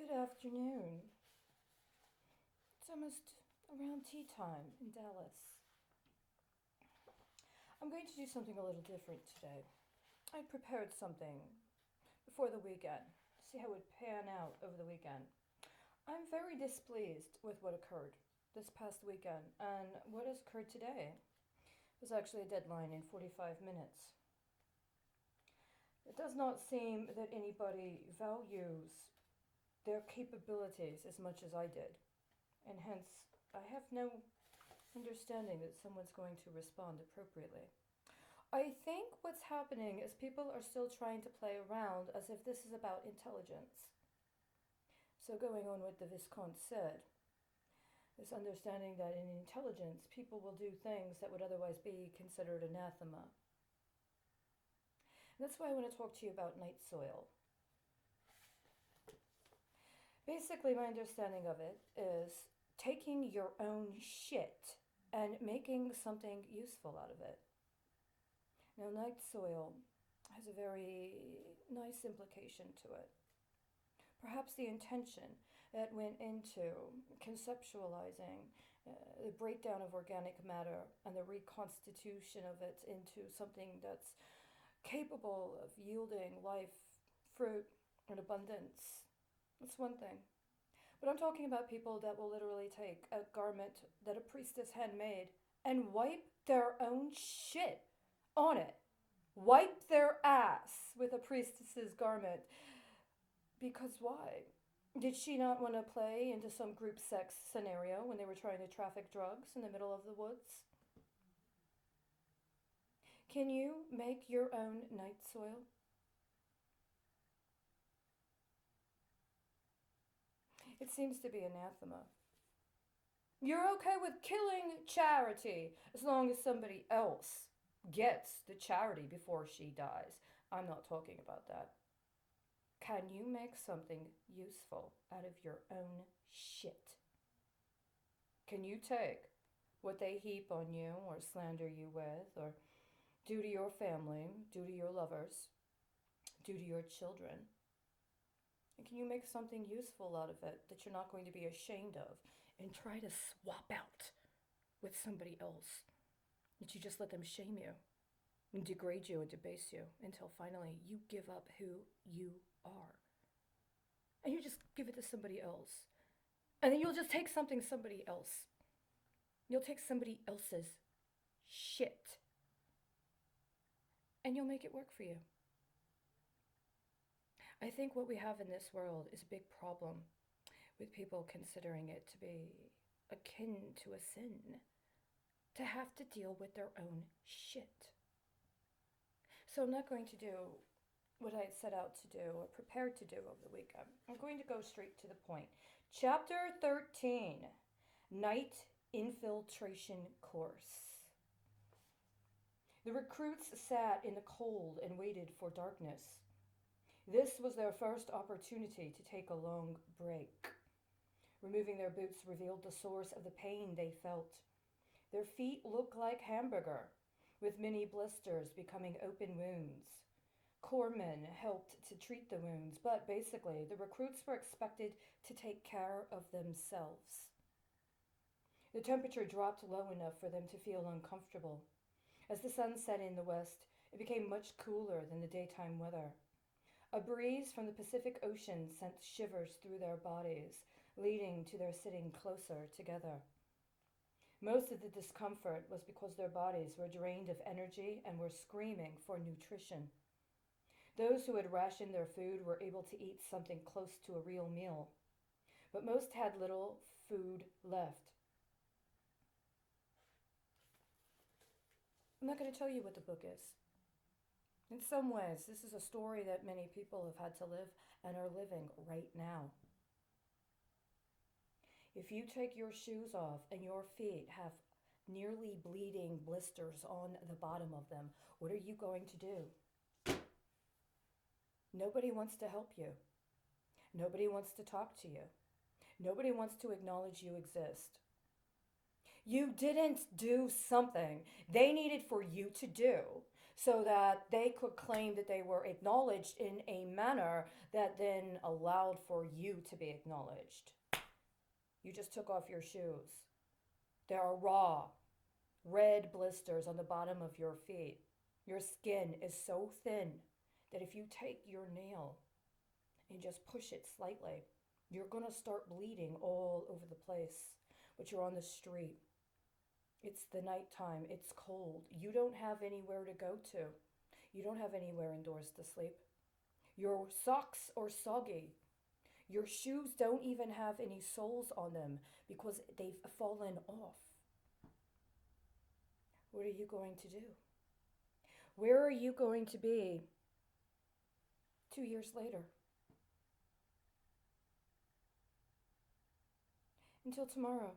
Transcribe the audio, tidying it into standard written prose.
Good afternoon. It's almost around tea time in Dallas. I'm going to do something a little different today. I prepared something before the weekend, see how it would pan out over the weekend. I'm very displeased with what occurred this past weekend, and what has occurred today. There's actually a deadline in 45 minutes. It does not seem that anybody values their capabilities as much as I did, and hence I have no understanding that someone's going to respond appropriately. I think what's happening is people are still trying to play around as if this is about intelligence. So, going on what the Viscount said, this understanding that in intelligence people will do things that would otherwise be considered anathema. And that's why I want to talk to you about night soil. Basically, my understanding of it is taking your own shit and making something useful out of it. Now, night soil has a very nice implication to it. Perhaps the intention that went into conceptualizing the breakdown of organic matter and the reconstitution of it into something that's capable of yielding life, fruit, and abundance. That's one thing. But I'm talking about people that will literally take a garment that a priestess handmade and wipe their own shit on it. Wipe their ass with a priestess's garment. Because why? Did she not want to play into some group sex scenario when they were trying to traffic drugs in the middle of the woods? Can you make your own night soil? It seems to be anathema. You're okay with killing charity as long as somebody else gets the charity before she dies. I'm not talking about that. Can you make something useful out of your own shit? Can you take what they heap on you or slander you with or do to your family, do to your lovers, do to your children? And can you make something useful out of it that you're not going to be ashamed of and try to swap out with somebody else? That you just let them shame you and degrade you and debase you until finally you give up who you are. And you just give it to somebody else. And then you'll just take somebody else. You'll take somebody else's shit. And you'll make it work for you. I think what we have in this world is a big problem with people considering it to be akin to a sin, to have to deal with their own shit. So I'm not going to do what I had set out to do or prepared to do over the weekend. I'm going to go straight to the point. Chapter 13, Night Infiltration Course. The recruits sat in the cold and waited for darkness. This was their first opportunity to take a long break. Removing their boots revealed the source of the pain they felt. Their feet looked like hamburger, with many blisters becoming open wounds. Corpsmen helped to treat the wounds, but basically the recruits were expected to take care of themselves. The temperature dropped low enough for them to feel uncomfortable. As the sun set in the west, it became much cooler than the daytime weather. A breeze from the Pacific Ocean sent shivers through their bodies, leading to their sitting closer together. Most of the discomfort was because their bodies were drained of energy and were screaming for nutrition. Those who had rationed their food were able to eat something close to a real meal, but most had little food left. I'm not going to tell you what the book is. In some ways, this is a story that many people have had to live and are living right now. If you take your shoes off and your feet have nearly bleeding blisters on the bottom of them, what are you going to do? Nobody wants to help you. Nobody wants to talk to you. Nobody wants to acknowledge you exist. You didn't do something they needed for you to do, so that they could claim that they were acknowledged in a manner that then allowed for you to be acknowledged. You just took off your shoes. There are raw, red blisters on the bottom of your feet. Your skin is so thin that if you take your nail and just push it slightly, you're going to start bleeding all over the place. But you're on the street. It's the nighttime. It's cold. You don't have anywhere to go to. You don't have anywhere indoors to sleep. Your socks are soggy. Your shoes don't even have any soles on them because they've fallen off. What are you going to do? Where are you going to be 2 years later? Until tomorrow.